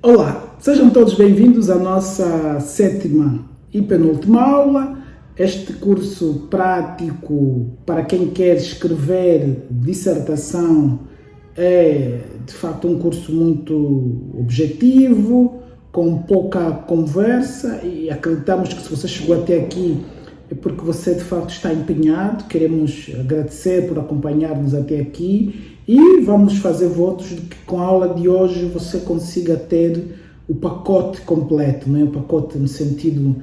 Olá, sejam todos bem-vindos à nossa sétima e penúltima aula. Este curso prático para quem quer escrever dissertação é de facto um curso muito objetivo, com pouca conversa, e acreditamos que se você chegou até aqui é porque você de facto está empenhado. Queremos agradecer por acompanhar-nos até aqui e vamos fazer votos de que com a aula de hoje você consiga ter o pacote completo, né? O pacote no sentido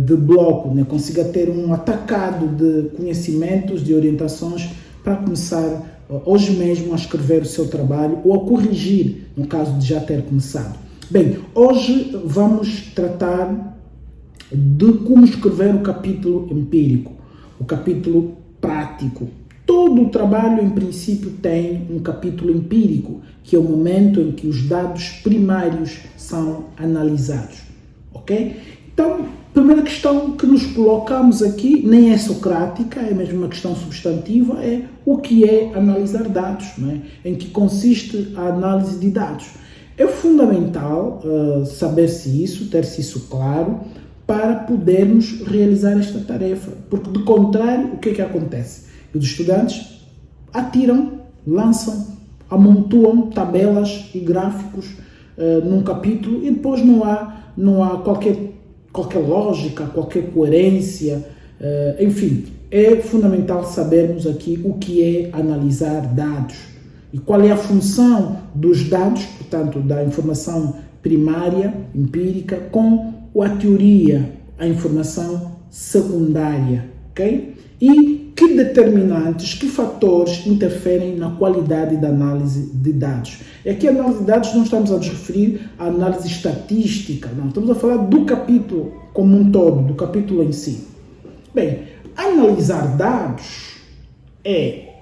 de bloco, né? Consiga ter um atacado de conhecimentos, de orientações para começar hoje mesmo a escrever o seu trabalho ou a corrigir, no caso de já ter começado. Bem, hoje vamos tratar de como escrever o capítulo empírico, o capítulo prático. Todo o trabalho, em princípio, tem um capítulo empírico, que é o momento em que os dados primários são analisados, ok? Então, a primeira questão que nos colocamos aqui nem é socrática, é mesmo uma questão substantiva, é o que é analisar dados, não é? Em que consiste a análise de dados. É fundamental saber-se isso, ter-se isso claro, para podermos realizar esta tarefa, porque de contrário, o que é que acontece? Os estudantes atiram, lançam, amontoam tabelas e gráficos num capítulo e depois não há qualquer lógica, qualquer coerência, enfim, é fundamental sabermos aqui o que é analisar dados e qual é a função dos dados, portanto, da informação primária, empírica, com a teoria, a informação secundária, ok? E que determinantes, que fatores interferem na qualidade da análise de dados. E aqui a análise de dados não estamos a nos referir à análise estatística, não, estamos a falar do capítulo como um todo, do capítulo em si. Bem, analisar dados é,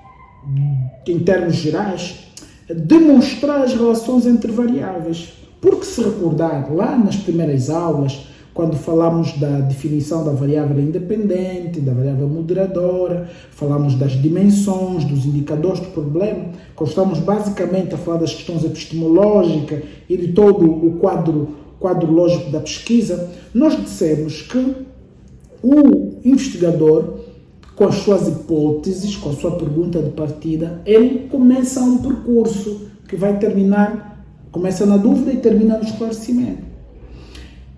em termos gerais, demonstrar as relações entre variáveis. Porque se recordar, lá nas primeiras aulas, quando falamos da definição da variável independente, da variável moderadora, falamos das dimensões, dos indicadores do problema, quando estamos basicamente a falar das questões epistemológicas e de todo o quadro lógico da pesquisa, nós dissemos que o investigador, com as suas hipóteses, com a sua pergunta de partida, ele começa um percurso que vai terminar, começa na dúvida e termina no esclarecimento.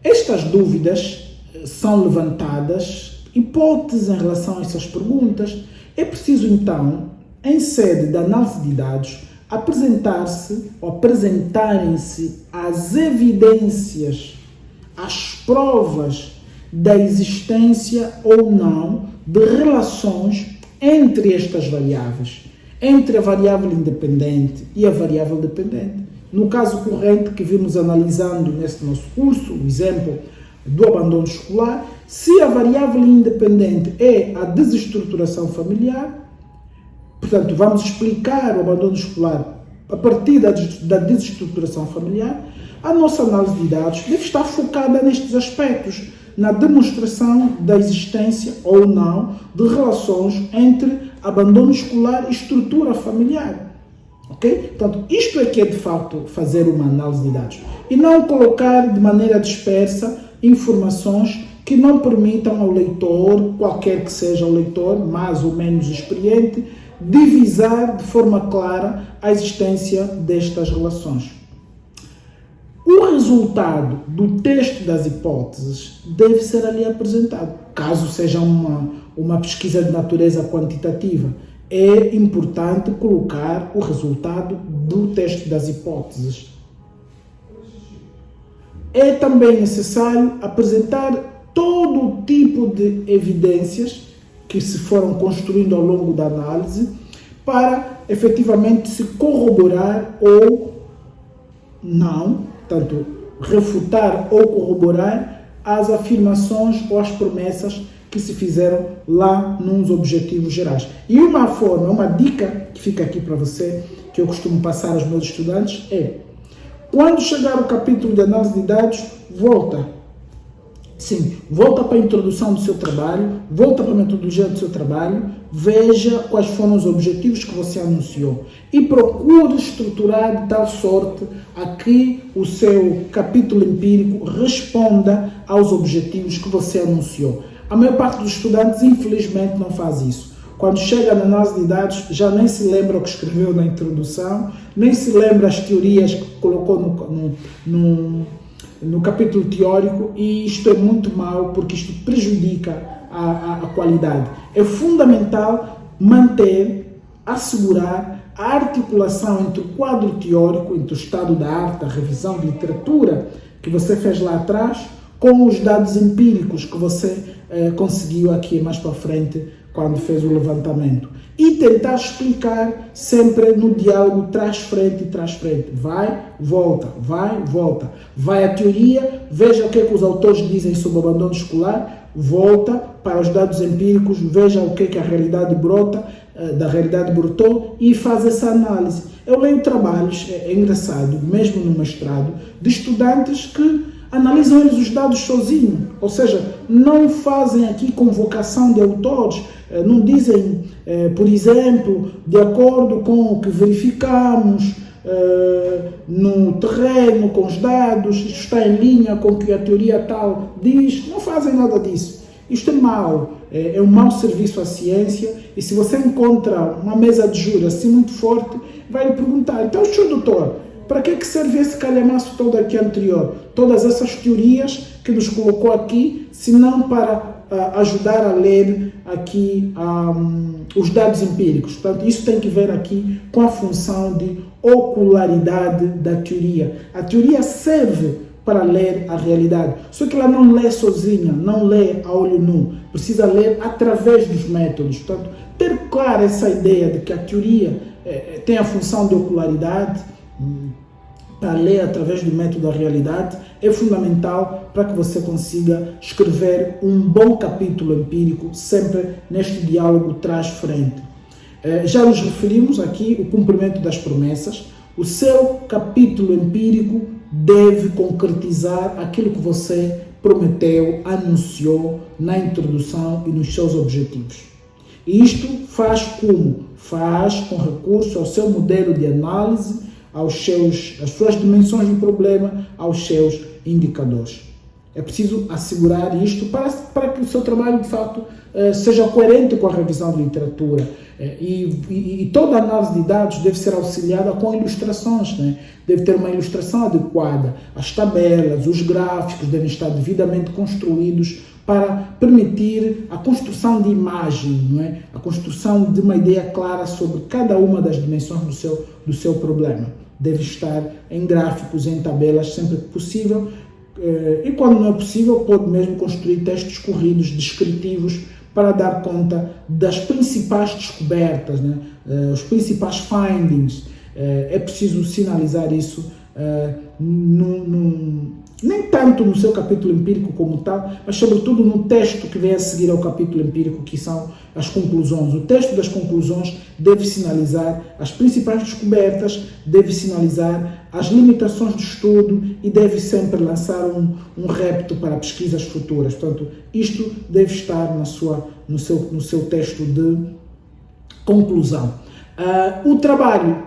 Estas dúvidas são levantadas, hipóteses em relação a essas perguntas. É preciso, então, em sede da análise de dados, apresentarem-se as evidências, as provas da existência ou não de relações entre estas variáveis, entre a variável independente e a variável dependente. No caso corrente que vimos analisando neste nosso curso, o exemplo do abandono escolar, se a variável independente é a desestruturação familiar, portanto, vamos explicar o abandono escolar a partir da desestruturação familiar, a nossa análise de dados deve estar focada nestes aspectos, na demonstração da existência ou não de relações entre abandono escolar e estrutura familiar. Okay? Portanto, isto é que é de facto fazer uma análise de dados e não colocar de maneira dispersa informações que não permitam ao leitor, qualquer que seja o leitor, mais ou menos experiente, divisar de forma clara a existência destas relações. O resultado do texto das hipóteses deve ser ali apresentado, caso seja uma pesquisa de natureza quantitativa. É importante colocar o resultado do teste das hipóteses. É também necessário apresentar todo o tipo de evidências que se foram construindo ao longo da análise para efetivamente se corroborar ou não, tanto refutar ou corroborar as afirmações ou as promessas que se fizeram lá nos objetivos gerais. E uma forma, uma dica que fica aqui para você, que eu costumo passar aos meus estudantes, é: quando chegar o capítulo de análise de dados, volta Sim, volta para a introdução do seu trabalho, volta para a metodologia do seu trabalho, veja quais foram os objetivos que você anunciou e procure estruturar de tal sorte a que o seu capítulo empírico responda aos objetivos que você anunciou. A maior parte dos estudantes, infelizmente, não faz isso. Quando chega na análise de dados, já nem se lembra o que escreveu na introdução, nem se lembra as teorias que colocou no capítulo teórico, e isto é muito mau porque isto prejudica a qualidade. É fundamental manter, assegurar a articulação entre o quadro teórico, entre o estado da arte, a revisão de literatura que você fez lá atrás, com os dados empíricos que você conseguiu aqui mais para frente quando fez o levantamento. E tentar explicar sempre no diálogo trás-frente e trás-frente. Vai, volta, vai, volta. Vai à teoria, veja o que os autores dizem sobre o abandono escolar, volta para os dados empíricos, veja o que a realidade brota, da realidade brotou e faz essa análise. Eu leio trabalhos, é engraçado, mesmo no mestrado, de estudantes que analisam eles os dados sozinhos, ou seja, não fazem aqui convocação de autores, não dizem, por exemplo, de acordo com o que verificamos no terreno, com os dados, isto está em linha com o que a teoria tal diz, não fazem nada disso. Isto é mau, é um mau serviço à ciência, e se você encontra uma mesa de júri assim muito forte, vai lhe perguntar, então, senhor doutor, para que serve esse calhamaço todo aqui anterior? Todas essas teorias que nos colocou aqui, se não para ajudar a ler aqui os dados empíricos. Portanto, isso tem que ver aqui com a função de ocularidade da teoria. A teoria serve para ler a realidade, só que ela não lê sozinha, não lê a olho nu, precisa ler através dos métodos. Portanto, ter clara essa ideia de que a teoria tem a função de ocularidade, para ler através do método da realidade, é fundamental para que você consiga escrever um bom capítulo empírico, sempre neste diálogo trás-frente. Já nos referimos aqui ao cumprimento das promessas. O seu capítulo empírico deve concretizar aquilo que você prometeu, anunciou na introdução e nos seus objetivos. E isto faz como? Faz com recurso ao seu modelo de análise, às suas dimensões do problema, aos seus indicadores. É preciso assegurar isto para que o seu trabalho, de fato, seja coerente com a revisão de literatura. E toda análise de dados deve ser auxiliada com ilustrações, né? Deve ter uma ilustração adequada. As tabelas, os gráficos devem estar devidamente construídos para permitir a construção de imagem, não é? A construção de uma ideia clara sobre cada uma das dimensões do seu problema. Deve estar em gráficos, em tabelas, sempre que possível. E quando não é possível, pode mesmo construir textos corridos, descritivos, para dar conta das principais descobertas, né? Os principais findings. É preciso sinalizar isso, nem tanto no seu capítulo empírico como tal, mas sobretudo no texto que vem a seguir ao capítulo empírico, que são as conclusões. O texto das conclusões deve sinalizar as principais descobertas, deve sinalizar as limitações do estudo e deve sempre lançar um repto para pesquisas futuras. Portanto, isto deve estar no seu texto de conclusão. O trabalho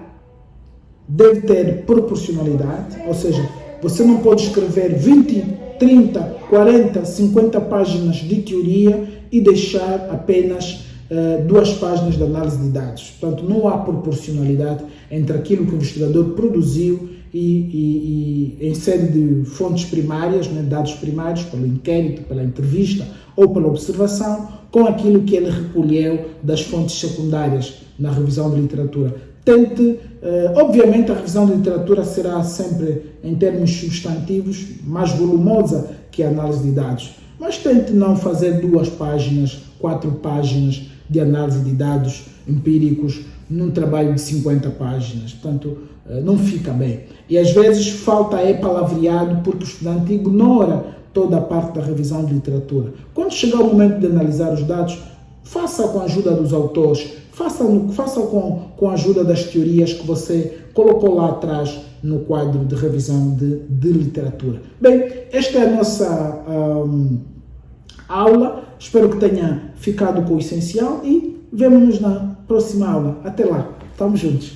deve ter proporcionalidade, ou seja, você não pode escrever 20, 30, 40, 50 páginas de teoria e deixar apenas 2 páginas de análise de dados. Portanto, não há proporcionalidade entre aquilo que o investigador produziu e em série de fontes primárias, né, dados primários, pelo inquérito, pela entrevista ou pela observação, com aquilo que ele recolheu das fontes secundárias na revisão de literatura. Obviamente a revisão de literatura será sempre, em termos substantivos, mais volumosa que a análise de dados, mas tente não fazer 2 páginas, 4 páginas de análise de dados empíricos num trabalho de 50 páginas, portanto não fica bem. E às vezes falta palavreado porque o estudante ignora toda a parte da revisão de literatura. Quando chegar o momento de analisar os dados, faça com a ajuda dos autores, faça com a ajuda das teorias que você colocou lá atrás no quadro de revisão de literatura. Bem, esta é a nossa aula. Espero que tenha ficado com o essencial e vemo-nos na próxima aula. Até lá. Estamos juntos.